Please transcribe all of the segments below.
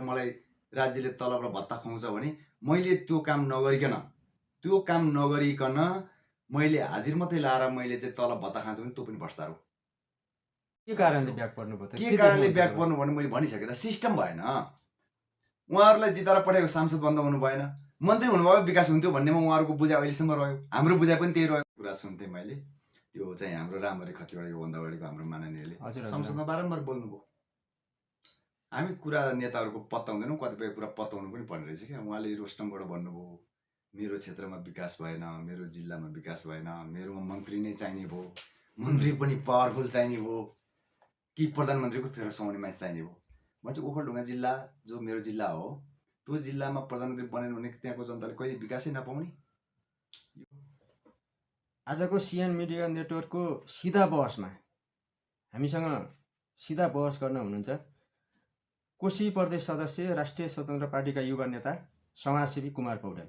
मलाई राज्यले तलब र भत्ता खुवाउँछ भने मैले त्यो काम नगरिकन मैले हाजिर मात्रै लाएर मैले चाहिँ तलब भत्ता खान्छु भने त्यो पनि भ्रष्टाचार हो। के कारणले ब्याक पर्नु भयो? के कारणले ब्याक पर्नु भने मैले भनिसकेँ त, सिस्टम भएन। उहाँहरूलाई जिताएर पठाएको सांसद बन्द हुनु भएन, मन्त्री हुनुभयो विकास हुन्थ्यो भन्नेमा उहाँहरूको बुझाइ अहिलेसम्म रह्यो, हाम्रो बुझाइ पनि त्यही रह्यो। कुरा सुन्थेँ मैले, त्यो चाहिँ हाम्रो रामहरि खतिवडा योभन्दा अगाडिको हाम्रो माननीयले संसदमा बारम्बार बोल्नुभयो। हामी कुरा नेताहरूको पत्ताउँदैनौँ, कतिपय कुरा पत्ताउनु पनि पर्ने रहेछ क्या। उहाँले रोस्टमबाट भन्नुभयो मेरो क्षेत्रमा विकास भएन, मेरो जिल्लामा विकास भएन, मेरोमा मन्त्री नै चाहिने भयो, मन्त्री पनि पावरफुल चाहिने भयो कि प्रधानमन्त्रीको फेर समाउने मान्छे चाहिने भयो। म चाहिँ ओखलढुङ्गा जिल्ला जो मेरो जिल्ला हो, त्यो जिल्लामा प्रधानमन्त्री बनेन भने त्यहाँको जनताले कहिले विकासै नपाउने। आजको सिएन मिडिया नेटवर्कको सिधा बहसमा हामीसँग सिधा बहस गर्न हुनुहुन्छ कोशी प्रदेश सदस्य राष्ट्रिय स्वतन्त्र पार्टीका युवा नेता समाजसेवी कुमार पौडेल।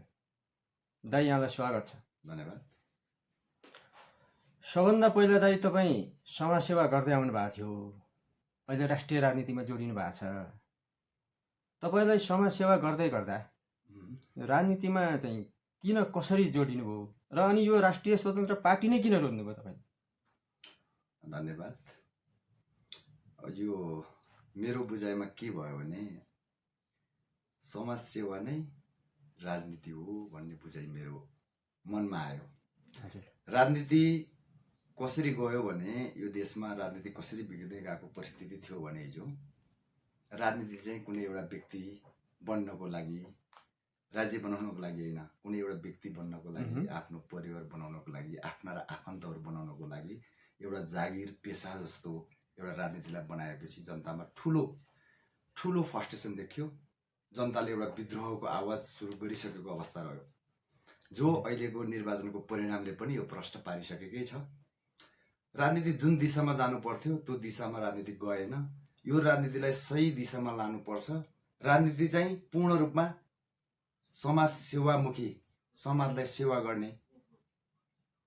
दाइ, यहाँलाई स्वागत छ। धन्यवाद। सबभन्दा पहिला दाइ, तपाईँ समाजसेवा गर्दै आउनु भएको थियो, अहिले राष्ट्रिय राजनीतिमा जोडिनु भएको छ। तपाईँलाई समाजसेवा गर्दै गर्दा राजनीतिमा चाहिँ किन कसरी जोडिनु भयो र अनि यो राष्ट्रिय स्वतन्त्र पार्टी नै किन रोज्नुभयो तपाईँ? धन्यवाद। यो मेरो बुझाइमा के भयो भने समाजसेवा नै राजनीति हो भन्ने बुझाइ मेरो मनमा आयो। राजनीति कसरी गयो भने यो देशमा राजनीति कसरी बिग्रिँदै गएको परिस्थिति थियो भने हिजो राजनीति चाहिँ कुनै एउटा व्यक्ति बन्नको लागि, राज्य बनाउनको लागि होइन, कुनै एउटा व्यक्ति बन्नको लागि, आफ्नो परिवार बनाउनको लागि, आफ्ना र आफन्तहरू बनाउनको लागि एउटा जागिर पेसा जस्तो एउटा राजनीतिलाई बनाएपछि जनतामा ठुलो ठुलो फ्रस्ट्रेसन देखियो। जनताले एउटा विद्रोहको आवाज सुरु गरिसकेको अवस्था रह्यो, जो अहिलेको निर्वाचनको परिणामले पनि यो प्रश्न पारिसकेकै छ। राजनीति जुन दिशामा जानु पर्थ्यो त्यो दिशामा राजनीति गएन। यो राजनीतिलाई सही दिशामा लानुपर्छ। राजनीति चाहिँ पूर्ण रूपमा समाज सेवामुखी, समाजलाई सेवा गर्ने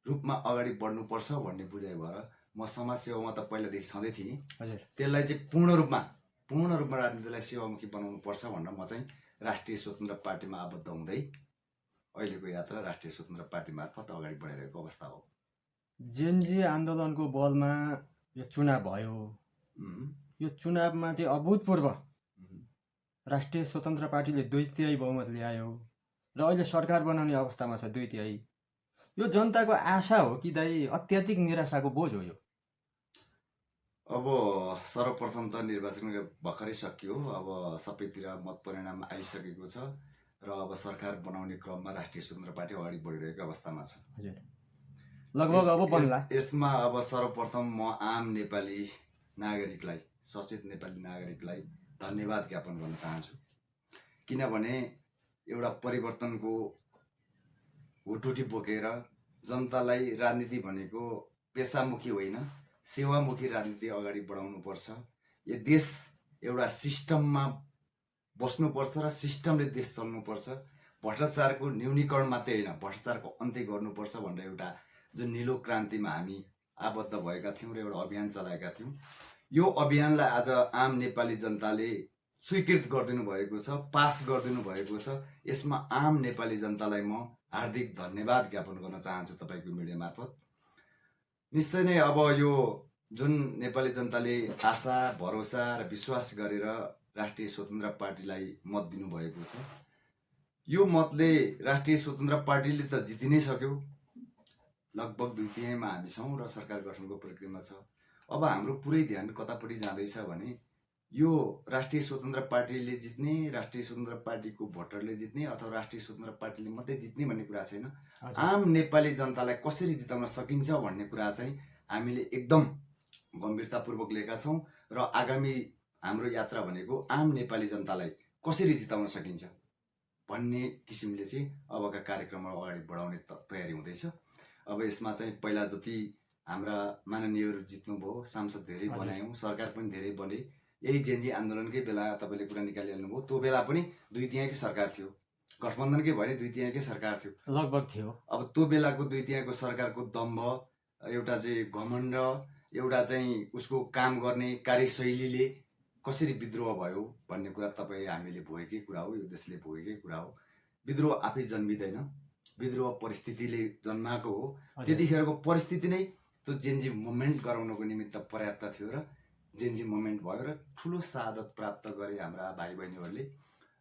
रूपमा अगाडि बढ्नुपर्छ भन्ने बुझाइ भएर म समाज सेवामा त पहिलादेखि छँदै थिएँ। त्यसलाई चाहिँ पूर्ण रूपमा राजनीतिलाई सेवामुखी बनाउनु पर्छ भनेर म चाहिँ राष्ट्रिय स्वतन्त्र पार्टीमा आबद्ध हुँदै अहिलेको यात्रा राष्ट्रिय स्वतन्त्र पार्टी मार्फत अगाडि बढिरहेको अवस्था हो। जेएनजी आन्दोलनको बलमा यो चुनाव भयो। यो चुनावमा चाहिँ अभूतपूर्व राष्ट्रिय स्वतन्त्र पार्टीले 2/3 बहुमत ल्यायो र अहिले सरकार बनाउने अवस्थामा छ 2/3। यो जनताको आशा हो कि दाइ अत्याधिक निराशाको बोझ हो? यो अब सर्वप्रथम त निर्वाचन भर्खरै सकियो, अब सबैतिर मत परिणाम आइसकेको छ र अब सरकार बनाउने क्रममा राष्ट्रिय स्वतन्त्र पार्टी अगाडि बढिरहेको अवस्थामा छ। लगभग अब बन्ला। यसमा अब सर्वप्रथम म आम नेपाली नागरिकलाई, सचेत नेपाली नागरिकलाई धन्यवाद ज्ञापन गर्न चाहन्छु। किनभने एउटा परिवर्तनको हुटुटी बोकेर जनतालाई राजनीति भनेको पेसामुखी होइन, सेवामुखी राजनीति अगाडि बढाउनुपर्छ। यो देश एउटा सिस्टममा बस्नुपर्छ र सिस्टमले देश चल्नुपर्छ। भ्रष्टाचारको न्यूनीकरण मात्रै होइन, भ्रष्टाचारको अन्त्य गर्नुपर्छ भनेर एउटा जुन निलो क्रान्तिमा हामी आबद्ध भएका थियौँ र एउटा अभियान चलाएका थियौँ। यो अभियानलाई आज आम नेपाली जनताले स्वीकृत गरिदिनु भएको छ, पास गरिदिनु भएको छ। यसमा आम नेपाली जनतालाई म हार्दिक धन्यवाद ज्ञापन गर्न चाहन्छु तपाईँको मिडिया मार्फत। निश्चय नै अब यो जुन नेपाली जनताले आशा, भरोसा र विश्वास गरेर राष्ट्रिय स्वतन्त्र पार्टीलाई मत दिनुभएको छ, यो मतले राष्ट्रिय स्वतन्त्र पार्टीले त जिति नै सक्यो। लगभग 2/3 हामी छौँ र सरकार गठनको प्रक्रियामा छ। अब हाम्रो पुरै ध्यान कतापट्टि जाँदैछ भने यो राष्ट्रिय स्वतन्त्र पार्टीले जित्ने, राष्ट्रिय स्वतन्त्र पार्टीको भोटरले जित्ने अथवा राष्ट्रिय स्वतन्त्र पार्टीले मात्रै जित्ने भन्ने कुरा छैन। आम नेपाली जनतालाई कसरी जिताउन सकिन्छ भन्ने कुरा चाहिँ हामीले एकदम गम्भीरतापूर्वक लिएका छौँ र आगामी हाम्रो यात्रा भनेको आम नेपाली जनतालाई कसरी जिताउन सकिन्छ भन्ने किसिमले चाहिँ अबका कार्यक्रमहरू अगाडि बढाउने तयारी हुँदैछ। अब यसमा चाहिँ पहिला जति हाम्रा माननीयहरू जित्नुभयो, सांसद धेरै बनायौँ, सरकार पनि धेरै बने। यही जेएनजी आन्दोलनकै बेला तपाईँले कुरा निकालिहाल्नुभयो, त्यो बेला पनि 2/3 सरकार थियो, गठबन्धनकै भने 2/3 सरकार थियो, लगभग थियो। अब त्यो बेलाको 2/3 सरकारको दम्भ, एउटा चाहिँ घमण्ड, एउटा चाहिँ उसको काम गर्ने कार्यशैलीले कसरी विद्रोह भयो भन्ने कुरा तपाईँ हामीले भोगेकै कुरा हो, यो देशले भोगेकै कुरा हो। विद्रोह आफै जन्मिँदैन, विद्रोह परिस्थितिले जन्माएको हो। त्यतिखेरको परिस्थिति नै त्यो जेन्जी मुभमेन्ट गराउनको निमित्त पर्याप्त थियो र जेन्जी मुभमेन्ट भयो र ठुलो शहादत प्राप्त गरे हाम्रा भाइ बहिनीहरूले।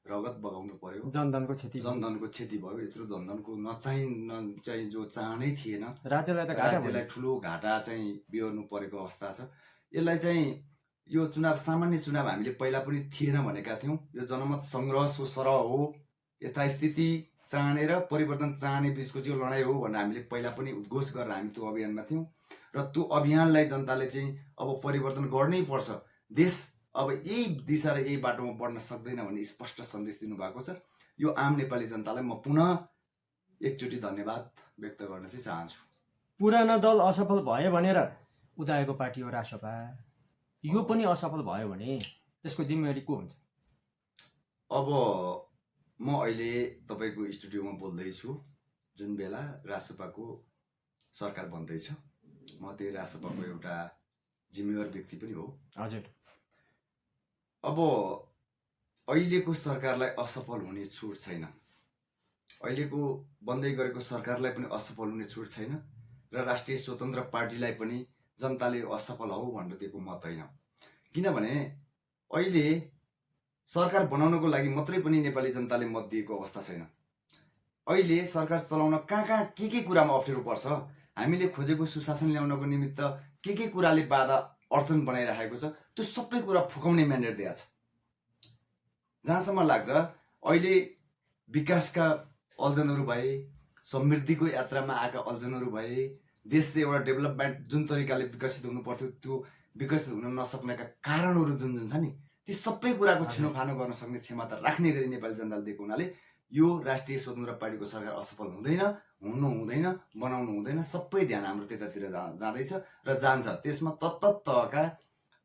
रगत बगाउनु पर्यो, जनधनको क्षति भयो। यत्रो जनधनको चाहिँ जो चाहनै थिएन, राज्यलाई ठुलो घाटा चाहिँ बिहोर्नु परेको अवस्था छ। यसलाई चाहिँ यो चुनाव सामान्य चुनाव हामीले पहिला पनि थिएन भनेका थियौँ। यो जनमत सङ्ग्रहको सरह हो, यथास्थिति चाहने र परिवर्तन चाहने बिचको चाहिँ लडाइँ हो भनेर हामीले पहिला पनि उद्घोष गरेर हामी त्यो अभियानमा थियौँ र त्यो अभियानलाई जनताले चाहिँ अब परिवर्तन गर्नै पर्छ, देश अब यही दिशा र यही बाटोमा बढ्न सक्दैन भन्ने स्पष्ट सन्देश दिनुभएको छ। यो आम नेपाली जनतालाई म पुनः एकचोटि धन्यवाद व्यक्त गर्न चाहिँ चाहन्छु। पुरानो दल असफल भयो भनेर उदाएको पार्टी हो रासपा, यो पनि असफल भयो भने त्यसको जिम्मेवारी को हुन्छ? अब म अहिले तपाईँको स्टुडियोमा बोल्दैछु जुन बेला रासपाको सरकार बन्दैछ, म त्यही रासपाको एउटा जिम्मेवार व्यक्ति पनि हो। हजुर। अब अहिलेको सरकारलाई असफल हुने छुट छैन, अहिलेको बन्दै गरेको सरकारलाई पनि असफल हुने छुट छैन र राष्ट्रिय स्वतन्त्र पार्टीलाई पनि जनताले असफल हौ भनेर दिएको मत होइन। किनभने अहिले सरकार बनाउनको लागि मात्रै पनि नेपाली जनताले मत दिएको अवस्था छैन। अहिले सरकार चलाउन कहाँ के कुरामा अप्ठ्यारो पर्छ, हामीले खोजेको सुशासन ल्याउनको निमित्त के कुराले बाधा अडचन बनाइरहेको छ, त्यो सबै कुरा फुकाउने म्यान्डेट दिएको छ। जहाँसम्म लाग्छ अहिले विकासका अल्झनहरू भए, समृद्धिको यात्रामा आएका अल्झनहरू भए, देश चाहिँ एउटा डेभलपमेन्ट जुन तरिकाले विकसित हुनु पर्थ्यो त्यो विकसित हुन नसक्नेका कारणहरू जुन छ नि, ती सबै कुराको छिनोफानो गर्न सक्ने क्षमता राख्ने गरी नेपाली जनताले दिएको हुनाले यो राष्ट्रिय स्वतन्त्र पार्टीको सरकार असफल हुँदैन, हुनु हुँदैन, बनाउनु हुँदैन। सबै ध्यान हाम्रो त्यतातिर जाँदैछ र जान्छ। त्यसमा तहका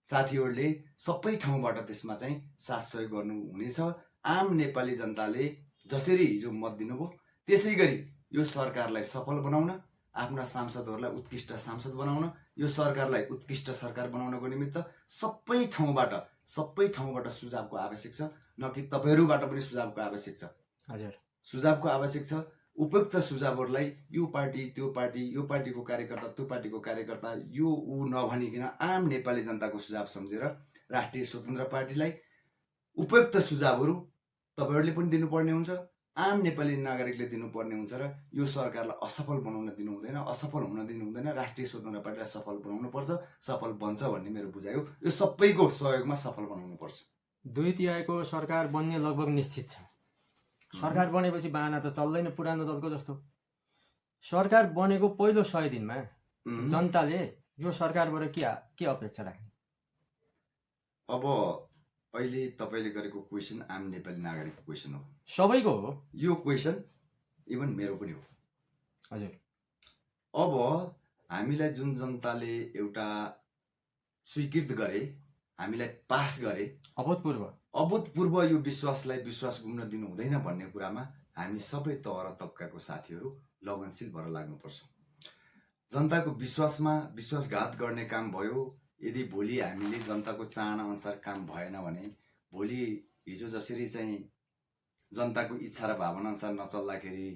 साथीहरूले सबै ठाउँबाट त्यसमा चाहिँ साथ सहयोग गर्नु हुनेछ। आम नेपाली जनताले जसरी हिजो मत दिनुभयो त्यसै गरी यो सरकारलाई सफल बनाउन, आफ्ना सांसदहरूलाई उत्कृष्ट सांसद बनाउन, यो सरकारलाई उत्कृष्ट सरकार बनाउनको निमित्त सबै ठाउँबाट सुझावको आवश्यक छ, न कि तपाईँहरूबाट पनि सुझावको आवश्यक छ। हजुर, सुझावको आवश्यक छ। उपयुक्त सुझावहरूलाई यो पार्टी त्यो पार्टी, यो पार्टीको कार्यकर्ता त्यो पार्टीको कार्यकर्ता, यो ऊ नभनिकन आम नेपाली जनताको सुझाव सम्झेर राष्ट्रिय स्वतन्त्र पार्टीलाई उपयुक्त सुझावहरू तपाईँहरूले पनि दिनुपर्ने हुन्छ, आम नेपाली नागरिकले दिनुपर्ने हुन्छ र यो सरकारलाई असफल बनाउन दिनु हुँदैन, असफल हुन दिनु हुँदैन। राष्ट्रिय स्वतन्त्र पार्टीलाई सफल बनाउनु पर्छ, सफल बन्छ भन्ने मेरो बुझाइ हो। यो सबैको सहयोगमा सफल बनाउनु पर्छ। 2/3 सरकार बन्ने लगभग निश्चित छ। सरकार बनेपछि बाहना त चल्दैन पुरानो दलको जस्तो। सरकार बनेको पहिलो 100 दिनमा जनताले यो सरकारबाट के अपेक्षा राख्ने? अब अहिले तपाईँले गरेको क्वेसन आम नेपाली नागरिकको क्वेसन हो, सबैको हो यो क्वेसन, इभन मेरो पनि हो। हजुर। अब हामीलाई जुन जनताले एउटा स्वीकृत गरे, हामीलाई पास गरे, अभूतपूर्व यो विश्वास गुम्न दिनु हुँदैन भन्ने कुरामा हामी सबै तह र तबकाको साथीहरू लगनशील भएर लाग्नुपर्छ। जनताको विश्वासमा विश्वासघात गर्ने काम भयो। यदि भोलि हामीले जनताको चाहना अनुसार काम भएन भने, भोलि हिजो जसरी चाहिँ जनताको इच्छा र भावना अनुसार नचल्दाखेरि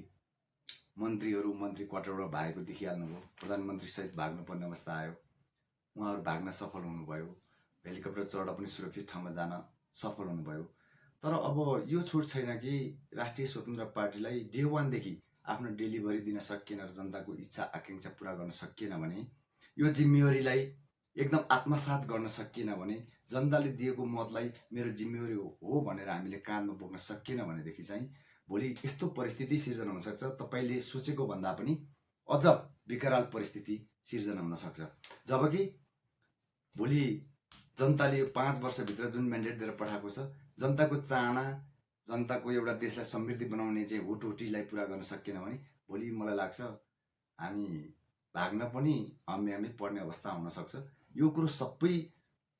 मन्त्री क्वार्टरबाट भागेको देखिहाल्नुभयो। प्रधानमन्त्री सहित भाग्नुपर्ने अवस्था आयो, उहाँहरू भाग्न सफल हुनुभयो, हेलिकप्टर चढ्दा पनि सुरक्षित ठाउँमा जान सफल हुनुभयो। तर अब यो छुट छैन कि राष्ट्रिय स्वतन्त्र पार्टीलाई डे 1 देखि आफ्नो डेलिभरी दिन सकिएन र जनताको इच्छा आकांक्षा पूरा गर्न सकिएन भने, यो जिम्मेवारीलाई एकदम आत्मसात गर्न सकिएन भने, जनताले दिएको मतलाई मेरो जिम्मेवारी हो भनेर हामीले काँधमा बोक्न सकिएन भनेदेखि चाहिँ भोलि यस्तो परिस्थिति सिर्जना हुनसक्छ, तपाईँले सोचेको भन्दा पनि अझ विकराल परिस्थिति सिर्जना हुन सक्छ। जबकि भोलि जनताले 5 वर्षभित्र जुन म्यान्डेट दिएर पठाएको छ, जनताको चाहना, जनताको एउटा देशलाई समृद्धि बनाउने चाहिँ हुटहुटीलाई पुरा गर्न सकिएन भने भोलि मलाई लाग्छ हामी भाग्न पनि हम्मे पर्ने अवस्था हुन सक्छ। यो कुरो सबै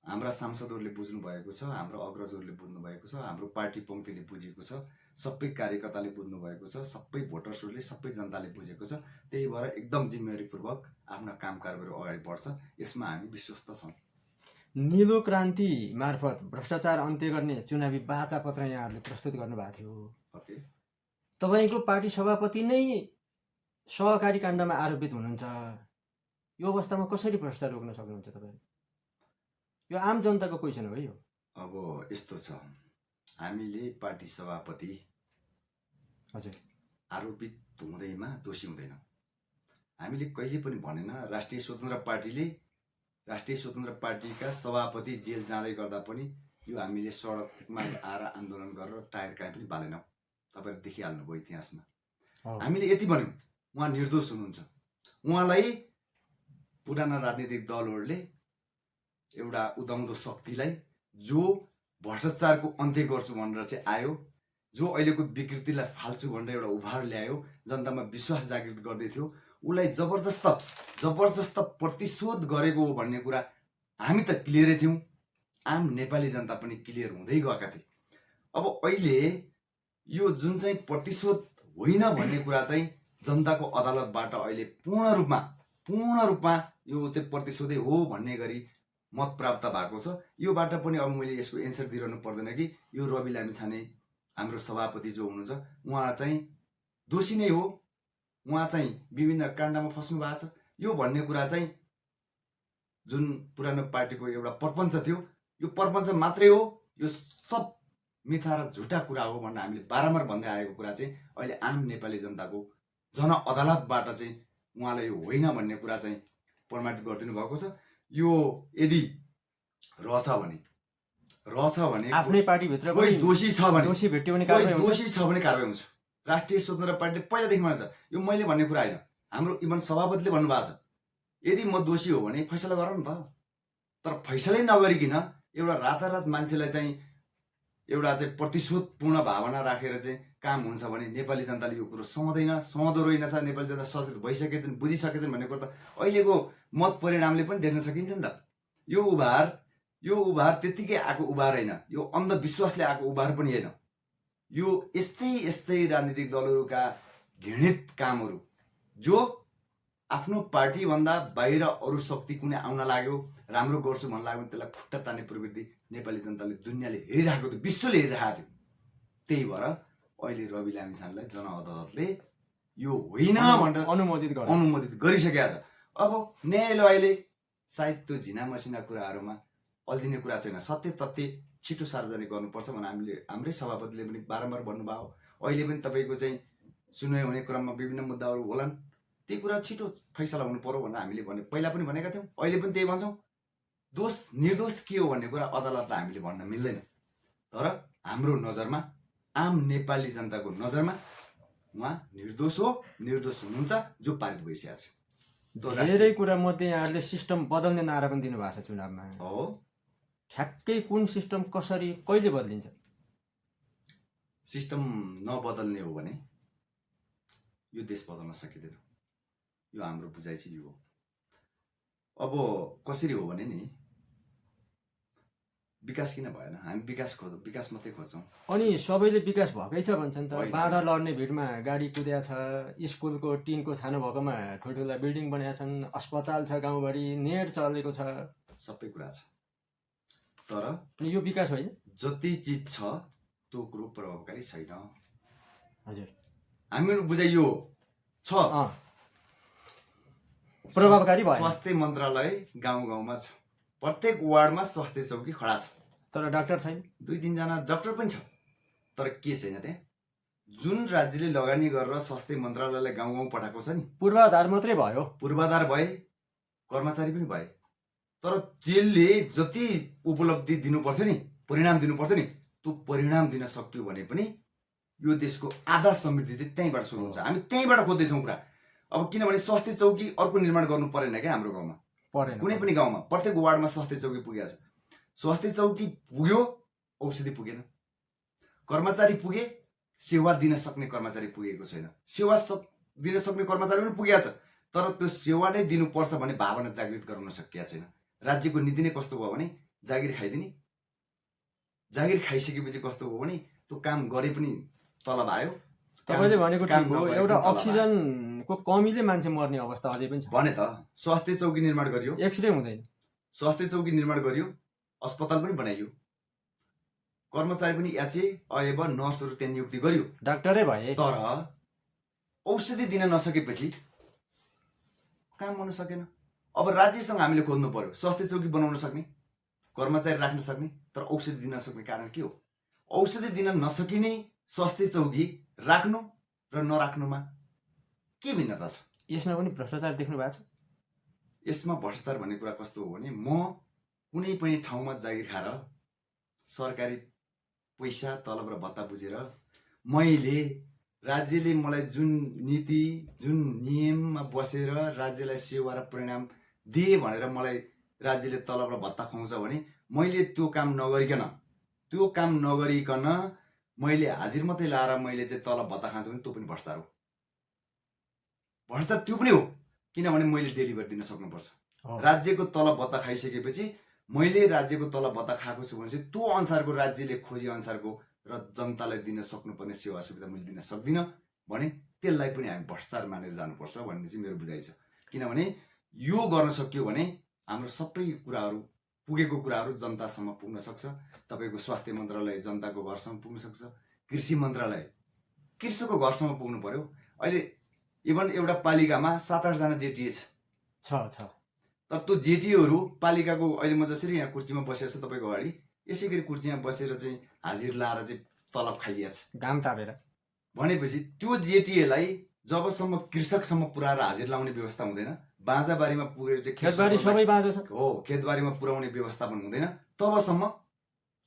हाम्रा सांसदहरूले बुझ्नु भएको छ, हाम्रो अग्रजहरूले बुझ्नु भएको छ, हाम्रो पार्टी पङ्क्तिले बुझेको छ, सबै कार्यकर्ताले बुझ्नु भएको छ, सबै भोटर्सहरूले, सबै जनताले बुझेको छ। त्यही भएर एकदम जिम्मेवारीपूर्वक आफ्ना काम कारबार अगाडि बढ्छ, यसमा हामी विश्वस्त छौँ। नीलो क्रान्ति मार्फत भ्रष्टाचार अन्त्य गर्ने चुनावी बाचा पत्र यहाँहरूले प्रस्तुत गर्नुभएको थियो। ओके, तपाईँको पार्टी सभापति नै सहकारी काण्डमा आरोपित हुनुहुन्छ। यो अवस्थामा कसरी भ्रष्टाचार रोक्न सक्नुहुन्छ तपाईँ? यो आम जनताको क्वेसन हो यो। अब यस्तो छ, हामीले पार्टी सभापति हजुर आरोपित हुँदैमा दोषी हुँदैन। हामीले कहिले पनि भनेन राष्ट्रिय स्वतन्त्र पार्टीका सभापति जेल जाँदै गर्दा पनि यो हामीले सडकमा आएर आन्दोलन गरेर टायर काहीँ पनि बालेनौँ। तपाईँहरू देखिहाल्नुभयो इतिहासमा। हामीले यति भन्यौँ उहाँ निर्दोष हुनुहुन्छ। उहाँलाई पुराना राजनीतिक दलहरूले एउटा उदाउँदो शक्तिलाई जो भ्रष्टाचारको अन्त्य गर्छु भनेर चाहिँ आयो, जो अहिलेको विकृतिलाई फाल्छु भनेर एउटा उभार ल्यायो, जनतामा विश्वास जागृत गर्दै थियो, उसलाई जबरजस्त प्रतिशोध गरेको हो भन्ने कुरा हामी त क्लियरै थियौँ। आम नेपाली जनता पनि क्लियर हुँदै गएका थिए। अब अहिले यो जुन चाहिँ प्रतिशोध होइन भन्ने कुरा चाहिँ जनताको अदालतबाट अहिले पूर्ण रूपमा यो चाहिँ प्रतिशोधै हो भन्ने गरी मत प्राप्त भएको छ। योबाट पनि अब मैले यसको एन्सर दिइरहनु पर्दैन कि यो रवि लामिछाने हाम्रो सभापति जो हुनुहुन्छ उहाँ चाहिँ दोषी नै हो, उहाँ चाहिँ विभिन्न काण्डमा फस्नु भएको छ। यो भन्ने कुरा चाहिँ जुन पुरानो पार्टीको एउटा प्रपञ्च थियो, यो प्रपञ्च मात्रै हो, यो सब मिथ्या र झुटा कुरा हो भनेर हामीले बारम्बार भन्दै आएको कुरा चाहिँ अहिले आम नेपाली जनताको जन अदालतबाट चाहिँ उहाँलाई यो होइन भन्ने कुरा चाहिँ प्रमाणित गरिदिनु भएको छ। यो यदि रहेछ भने आफ्नै पार्टीभित्र कोही दोषी छ भने दोषी भेट्यो भने कारबाही हुन्छ। राष्ट्रिय स्वतन्त्र पार्टीले पहिलादेखि भन्छ, यो मैले भन्ने कुरा होइन, हाम्रो इभन सभापतिले भन्नुभएको छ, यदि म दोषी हो भने फैसला गर न त। तर फैसलै नगरिकन एउटा रातारात मान्छेलाई चाहिँ एउटा चाहिँ प्रतिशोधपूर्ण भावना राखेर चाहिँ काम हुन्छ भने नेपाली जनताले यो कुरो सहँदो रहेनछ। नेपाली जनता सचेत भइसकेछन्, बुझिसकेछन् भन्ने कुरो त अहिलेको मत परिणामले पनि देख्न सकिन्छ नि त। यो उभार त्यत्तिकै आएको उभार होइन, यो अन्धविश्वासले आएको उभार पनि होइन। यो यस्तै राजनीतिक दलहरूका घृणित कामहरू जो आफ्नो पार्टीभन्दा बाहिर अरू शक्ति कुनै आउन लाग्यो, राम्रो गर्छु भन्न लाग्यो भने त्यसलाई खुट्टा तान्ने प्रवृत्ति नेपाली जनताले दुनियाँले हेरिरहेको थियो, विश्वले हेरिरहेको थियो। त्यही भएर अहिले रवि लामिछानेलाई जनअदालतले यो होइन भनेर अनुमोदित गरिसकेका छ। अब न्यायालयले सायद त्यो झिना मसिना कुराहरूमा अल्झिने कुरा छैन, सत्य तथ्य छिटो सार्वजनिक गर्नुपर्छ भनेर हाम्रै सभापतिले पनि बारम्बार भन्नुभयो। अहिले पनि तपाईँको चाहिँ सुनवाई हुने क्रममा विभिन्न मुद्दाहरू होलान्, ती कुरा छिटो फैसला हुनु पर्यो भनेर हामीले पहिला पनि भनेका थियौँ, अहिले पनि त्यही भन्छौँ। दोष निर्दोष के हो भन्ने कुरा अदालतलाई हामीले भन्न मिल्दैन। तर हाम्रो नजरमा, आम नेपाली जनताको नजरमा उहाँ निर्दोष हुनुहुन्छ, जो पारित भइसकेको छ। धेरै कुरा मध्ये यहाँहरूले सिस्टम बदल्ने नारा पनि दिनुभएको छ चुनावमा। हो, ठ्याक्कै कुन सिस्टम कसरी कहिले बदलिन्छ? सिस्टम नबदल्ने हो भने यो देश बदल्न सकिँदैन। यो हाम्रो बुझाइ चाहिँ यो हो। अब कसरी हो भने नि, विकास किन भएन? हामी विकास मात्रै खोज्छौँ। अनि सबैले विकास भएकै छ भन्छन् त। बाधा लड्ने भिडमा गाडी कुद्या छ, स्कुलको टिनको छानो भएकोमा ठुल्ठुला बिल्डिङ बनाएका छन्, अस्पताल छ गाउँभरि, नेट चलेको छ, सबै कुरा छ। तर यो विकास होइन। जति चिज छ त्यो कुरो प्रभावकारी छैन। हजुर, हामीहरू बुझाइ यो छ, प्रभावकारी भयो। स्वास्थ्य मन्त्रालय गाउँ गाउँमा छ, प्रत्येक वार्डमा स्वास्थ्य चौकी खडा छ, तर डाक्टर छैन। 2-3 जना डाक्टर पनि छ। तर के छैन त्यहाँ? जुन राज्यले लगानी गरेर स्वास्थ्य मन्त्रालयलाई गाउँ गाउँ पठाएको छ नि, पूर्वाधार मात्रै भयो। पूर्वाधार भए, कर्मचारी पनि भए, तर त्यसले जति उपलब्धि दिनु पर्थ्यो नि, परिणाम दिनु पर्थ्यो नि, त्यो परिणाम दिन सक्यो भने पनि यो देशको आधा समृद्धि चाहिँ त्यहीँबाट सुरु हुन्छ। हामी त्यहीँबाट खोज्दैछौँ कुरा। अब किनभने स्वास्थ्य चौकी अर्को निर्माण गर्नु परेन क्या हाम्रो गाउँमा, कुनै पनि गाउँमा प्रत्येक वार्डमा स्वास्थ्य चौकी पुगेको छ। स्वास्थ्य चौकी पुग्यो, औषधि पुगेन, कर्मचारी पुगे, सेवा दिन सक्ने कर्मचारी पुगेको छैन। सेवा दिन सक्ने कर्मचारी पनि पुगेको छ, तर त्यो सेवा नै दिनुपर्छ भन्ने भावना जागृत गराउन सकिएको छैन। राज्यको नीति नै कस्तो भयो भने जागिर खाइदिने, जागिर खाइसकेपछि कस्तो भयो भने त्यो काम गरे पनि तलब आयो। तपाईँले भनेको ठिक हो, एउटा अक्सिजनको कमीले मान्छे मर्ने अवस्था अझै पनि छ भने त। स्वास्थ्य चौकी निर्माण गरियो, एक्सरे हुँदैन, स्वास्थ्य चौकी निर्माण गरियो, अस्पताल पनि बनाइयो, कर्मचारी पनि याचे अयब नर्सहरू त्यहाँ नियुक्ति गर्यो, डाक्टरै भए, तर औषधि दिन नसकेपछि काम हुन सकेन। अब राज्यसँग हामीले खोज्नु पर्यो स्वास्थ्य चौकी बनाउन सक्ने, कर्मचारी राख्न सक्ने, तर औषधि दिन नसक्ने कारण के हो? औषधि दिन नसकिने स्वास्थ्य चौकी राख्नु र नराख्नुमा के भिन्नता छ? यसमा पनि भ्रष्टाचार देख्नु भएको छ? यसमा भ्रष्टाचार भन्ने कुरा कस्तो हो भने, म कुनै पनि ठाउँमा जागिर खाएर सरकारी पैसा तलब र भत्ता बुझेर मैले राज्यले मलाई जुन नीति जुन नियममा बसेर राज्यलाई सेवा र परिणाम दिए भनेर मलाई राज्यले तलब र भत्ता खुवाउँछ भने मैले त्यो काम नगरिकन मैले हाजिर मात्रै लाएर मैले चाहिँ तलब भत्ता खान्छु भने त्यो पनि भ्रष्टाचार हो। भ्रष्टाचार त्यो पनि हो, किनभने मैले डेलिभर दिन सक्नुपर्छ। राज्यको तलब भत्ता खाइसकेपछि मैले राज्यको तलब भत्ता खाएको छु भने चाहिँ त्यो अनुसारको राज्यले खोजे अनुसारको र जनतालाई दिन सक्नुपर्ने सेवा सुविधा मैले दिन सक्दिनँ भने त्यसलाई पनि हामी भ्रष्टाचार मानेर जानुपर्छ भन्ने चाहिँ मेरो बुझाइ छ। किनभने यो गर्न सक्यो भने हाम्रो सबै कुराहरू पुगेको कुराहरू जनतासम्म पुग्न सक्छ। तपाईँको स्वास्थ्य मन्त्रालय जनताको घरसम्म पुग्न सक्छ, कृषि मन्त्रालय कृषकको घरसम्म पुग्नु पर्यो। अहिले इभन एउटा पालिकामा 7-8 जना जेटिए छ, तर त्यो जेटिएहरू पालिकाको अहिले म जसरी यहाँ कुर्सीमा बसेको छु तपाईँको अगाडि यसै गरी कुर्सीमा बसेर चाहिँ हाजिर लाएर चाहिँ तलब खाइदिएको छ घाम तापेर भनेपछि त्यो जेटिएलाई जबसम्म कृषकसम्म पुऱ्याएर हाजिर लाउने व्यवस्था हुँदैन, बाँझाबारीमा पुगेर चाहिँ खेतबारी सबै बाँझो छ हो खेतबारीमा पुर्याउने व्यवस्थापन हुँदैन, तबसम्म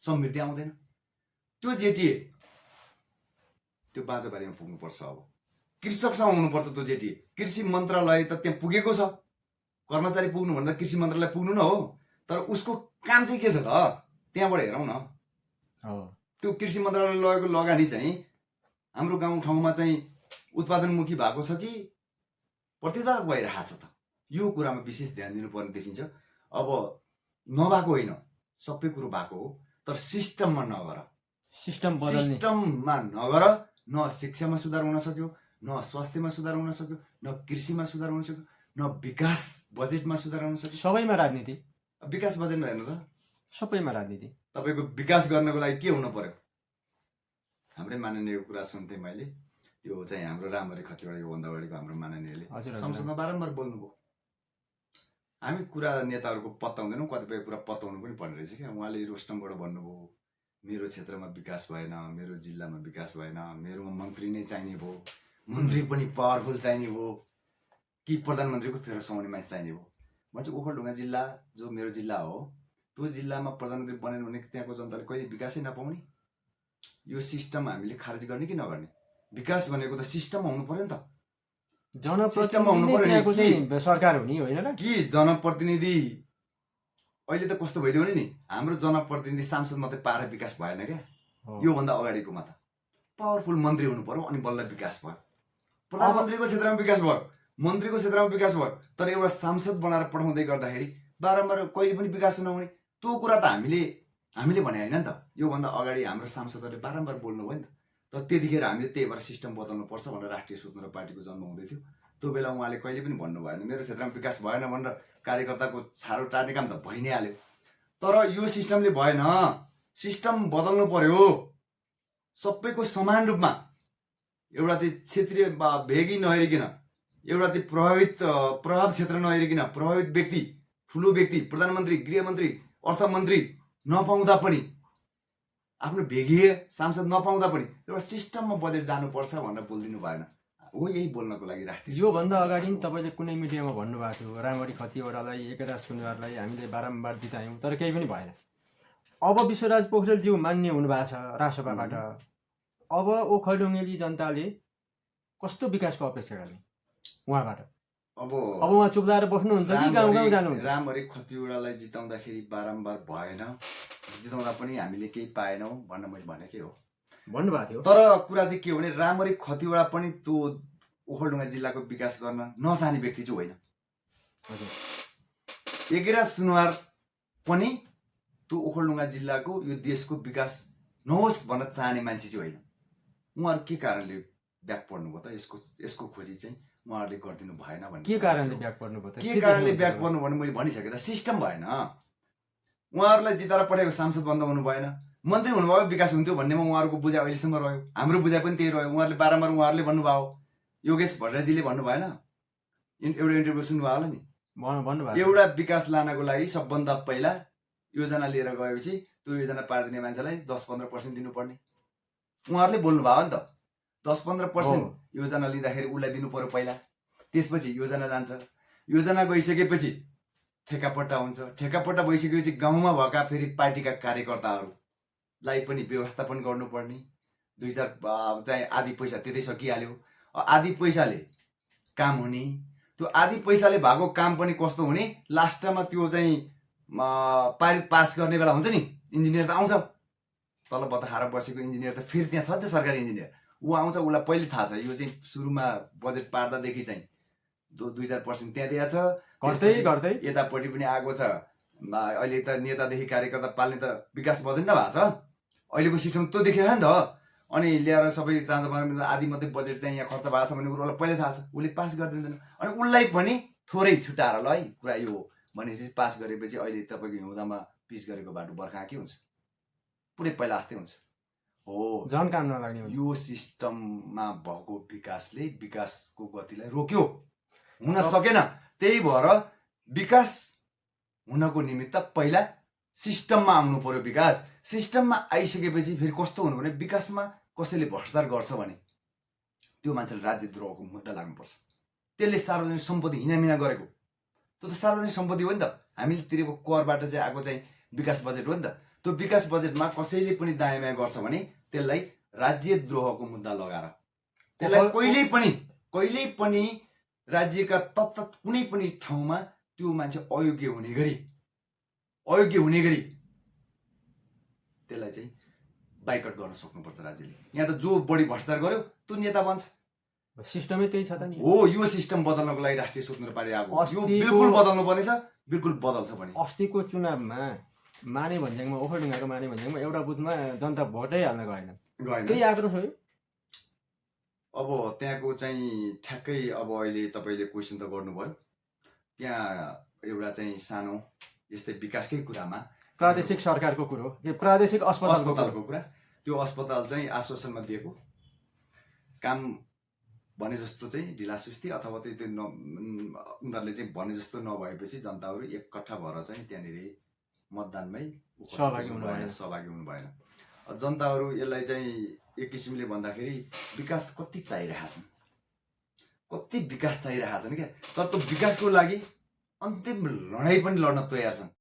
समृद्धि आउँदैन। त्यो जेटिए त्यो बाँझाबारीमा पुग्नुपर्छ। अब कृषकसँग हुनुपर्छ त्यो जेटिए। कृषि मन्त्रालय त त्यहाँ पुगेको छ, कर्मचारी पुग्नु भन्दा कृषि मन्त्रालय पुग्नु न हो, तर उसको काम चाहिँ के छ त त्यहाँबाट हेरौँ न। त्यो कृषि मन्त्रालय लगेको लगानी चाहिँ हाम्रो गाउँठाउँमा चाहिँ उत्पादनमुखी भएको छ कि प्रतिदायक भइरहेको छ त? यो कुरामा विशेष ध्यान दिनुपर्ने देखिन्छ। अब नभएको होइन, सबै कुरो भएको हो, तर सिस्टममा नगर, सिस्टममा नगर न शिक्षामा सुधार हुन सक्यो, न स्वास्थ्यमा सुधार हुन सक्यो, न कृषिमा सुधार हुन सक्यो, न विकास बजेटमा सुधार हुन सक्यो। सबैमा राजनीति। विकास बजेटमा हेर्नु त सबैमा राजनीति। तपाईँको विकास गर्नको लागि के हुनु पर्यो? हाम्रै माननीयको कुरा सुन्थेँ मैले, त्यो चाहिँ हाम्रो रामहरि खतिवडा योभन्दा अगाडिको हाम्रो माननीयले संसदमा बारम्बार बोल्नुभयो। हामी कुरा नेताहरूको पत्ताउँदैनौँ, कतिपय कुरा पत्ताउनु पनि पर्ने रहेछ क्या। उहाँले रोस्टमबाट भन्नुभयो मेरो क्षेत्रमा विकास भएन, मेरो जिल्लामा विकास भएन, मेरोमा मन्त्री नै चाहिने भयो, मन्त्री पनि पावरफुल चाहिने भयो कि प्रधानमन्त्रीको फेरो समाउने मान्छे चाहिने भयो। म चाहिँ ओखलढुङ्गा जिल्ला जो मेरो जिल्ला हो, त्यो जिल्लामा प्रधानमन्त्री बन्यो भने त्यहाँको जनताले कहिले विकासै नपाउने। यो सिस्टम हामीले खारेज गर्ने कि नगर्ने? विकास भनेको त सिस्टममा हुनु पर्यो नि त, सिस्टममा हुनु पर्यो। सरकार हुने होइन र कि जनप्रतिनिधि अहिले त कस्तो भइदियो भने नि हाम्रो जनप्रतिनिधि सांसद मात्रै पाएर विकास भएन क्या। योभन्दा अगाडिकोमा त पावरफुल मन्त्री हुनु पर्यो अनि बल्ल विकास भयो। प्रधानमन्त्रीको क्षेत्रमा विकास भयो, मन्त्रीको क्षेत्रमा विकास भयो, तर एउटा सांसद बनाएर पठाउँदै गर्दाखेरि बारम्बार कहिले पनि विकास नहुने। त्यो कुरा त हामीले भने होइन नि त। योभन्दा अगाडि हाम्रो सांसदहरूले बारम्बार बोल्नु भयो नि त। तर त्यतिखेर हामीले त्यही भएर सिस्टम बदल्नु पर्छ भनेर राष्ट्रिय स्वतन्त्र पार्टीको जन्म हुँदै थियो। त्यो बेला उहाँले कहिले पनि भन्नु भएन मेरो क्षेत्रमा विकास भएन भनेर। कार्यकर्ताको छारो टार्ने काम त भइ नै हाल्यो। तर यो सिस्टमले भएन, सिस्टम बदल्नु पर्यो। सबैको समान रूपमा एउटा चाहिँ क्षेत्रीय भेगी नहेरिकन, एउटा चाहिँ प्रभाव क्षेत्र नहेरिकन प्रभावित व्यक्ति, ठुलो व्यक्ति, प्रधानमन्त्री, गृहमन्त्री, अर्थमन्त्री नपाउँदा पनि, आफ्नो भेगीय सांसद नपाउँदा पनि एउटा सिस्टममा बजेट जानुपर्छ भनेर बोलिदिनु भएन हो। यही बोल्नको लागि राष्ट्रिय योभन्दा अगाडि नि तपाईँले कुनै मिडियामा भन्नुभएको थियो रामहरि खतिवडालाई, एकराज सुनुवारलाई हामीले बारम्बार जितायौँ तर केही पनि भएन। अब विश्वराज पोखरेलज्यू मान्य हुनुभएको छ राजसभाबाट। अब ओखलढुङ्गेली जनताले कस्तो विकासको अपेक्षा गर्ने उहाँबाट? अब उहाँ चुप्लाएर बस्नुहुन्छ कि गाउँ गाउँ जानुहुन्छ? रामहरि खतिवडालाई जिताउँदाखेरि बारम्बार भएन, जिताउँदा पनि हामीले केही पाएनौँ भनेर मैले भनेकै हो, भन्नुभएको थियो। तर कुरा चाहिँ के हो भने रामहरि खतिवडा पनि त्यो ओखलढुङ्गा जिल्लाको विकास गर्न नचाहने व्यक्ति चाहिँ होइन। एकराज सुनुवार पनि त्यो ओखलढुङ्गा जिल्लाको यो देशको विकास नहोस् भन्न चाहने मान्छे चाहिँ होइन। उहाँहरू के कारणले ब्याक पर्नुभयो त? यसको खोजी चाहिँ उहाँहरूले गरिदिनु भएन भने के कारणले ब्याक पर्नुभयो त? के कारणले ब्याक पर्नु भने मैले भनिसकेँ त, सिस्टम भएन। उहाँहरूलाई जिताएर पठाएको सांसद बन्द हुनु भएन, मन्त्री हुनुभयो विकास हुन्थ्यो भन्नेमा उहाँहरूको बुझाइ अहिलेसम्म रह्यो। हाम्रो बुझाइ पनि त्यही रह्यो। उहाँहरूले बारम्बार उहाँहरूले भन्नुभयो, योगेश भट्टराईजीले भन्नु भएन, एउटा इन्टरभ्यू सुन्नुभयो होला नि, भन्नुभयो एउटा विकास लानको लागि सबभन्दा पहिला योजना लिएर गएपछि त्यो योजना पारिदिने मान्छेलाई 10-15% दिनुपर्ने उहाँहरूले बोल्नुभयो नि त। 10-15% योजना लिँदाखेरि उसलाई दिनु पर्यो पहिला, त्यसपछि योजना जान्छ। योजना गइसकेपछि ठेकापट्टा हुन्छ। ठेकापट्टा भइसकेपछि गाउँमा भएका फेरि पार्टीका कार्यकर्ताहरूलाई पनि व्यवस्थापन गर्नुपर्ने। 2-4 चाहिँ आधी पैसा त्यतै सकिहाल्यो। आधी पैसाले काम हुने, त्यो आधी पैसाले भएको काम पनि कस्तो हुने, लास्टमा त्यो चाहिँ पारित पास गर्ने बेला हुन्छ नि, इन्जिनियर त आउँछ, तल बतखाएर बसेको इन्जिनियर त फेरि त्यहाँ छ त्यो सरकारी इन्जिनियर, ऊ आउँछ। उसलाई पहिले थाहा छ यो चाहिँ सुरुमा बजेट पार्दादेखि चाहिँ 2-4% त्यहाँ दिएको छ, गर्दै यतापट्टि पनि आएको छ। अहिले त नेतादेखि कार्यकर्ता पाल्ने त विकास बजेट नै भएको छ। अहिलेको सिस्टम त्यो देखेको छ नि त। अनि ल्याएर सबै चाँजो पार्नु आधी मात्रै बजेट चाहिँ यहाँ खर्च भएको छ भन्ने कुरो उसलाई पहिल्यै थाहा छ, उसले पास गरिदिँदैन। अनि उसलाई पनि थोरै छुट्याएर ल है कुरा यो भनेपछि पास गरेपछि अहिले तपाईँको हिउँदामा पिच गरेको बाटो बर्खा के हुन्छ, पुरै पहिला जस्तै हुन्छ। हो, झन् काम नलाग्ने यो सिस्टममा भएको विकासले विकासको गतिलाई रोक्यो, हुन सकेन। त्यही भएर विकास हुनको निमित्त पहिला सिस्टममा आउनु पर्यो। विकास सिस्टममा आइसकेपछि फेरि कस्तो हुनु भने, विकासमा कसैले भ्रष्टाचार गर्छ भने त्यो मान्छेले राज्यद्रोहको मुद्दा लाग्नुपर्छ। त्यसले सार्वजनिक सम्पत्ति हिनामिना गरेको, त्यो त सार्वजनिक सम्पत्ति हो नि त। हामीले तिरेको करबाट चाहिँ आएको चाहिँ विकास बजेट हो नि त। त्यो विकास बजेटमा कसैले पनि दायाँ गर्छ भने त्यसलाई राज्यद्रोहको मुद्दा लगाएर त्यसलाई कहिल्यै पनि राज्यका तत्त कुनै पनि ठाउँमा त्यो मान्छे अयोग्य हुने गरी त्यसलाई चाहिँ बाइकट गर्न सक्नुपर्छ राज्यले। यहाँ त जो बढी भ्रष्टाचार गर्यो त्यो नेता बन्छ। सिस्टमै त्यही छ त नि। हो, यो सिस्टम बदल्नको लागि राष्ट्रिय स्वतन्त्र पार्टी आएको, यो बिल्कुल बदल्नु पर्नेछ, बिल्कुल बदल्छ पनि। अस्तिको चुनावमा माने भन्ज्याङमा, ओखलढुङ्गाको माने भन्ज्याङमा एउटा बुथमा जनता भोटै हाल्न गएन, केही आक्रोश हो। अब त्यहाँको चाहिँ ठ्याक्कै अब अहिले तपाईँले क्वेसन त गर्नुभयो, त्यहाँ एउटा चाहिँ सानो यस्तै विकासकै कुरामा प्रादेशिक सरकारको कुरो, प्रादेशिक अस्पतालको कुरा, त्यो अस्पताल चाहिँ आश्वासनमा दिएको काम भने जस्तो चाहिँ ढिलासुस्ती अथवा त्यो उनीहरूले चाहिँ भने जस्तो नभएपछि जनताहरू एकट्ठा भएर चाहिँ त्यहाँनिर मतदानमै सहभागी हुनु भएन। जनताहरू यसलाई चाहिँ एक किसिमले भन्दाखेरि विकास कति चाहिरहेछन् क्या, तर त्यो विकासको लागि अन्तिम लडाइँ पनि लड्न तयार छन्।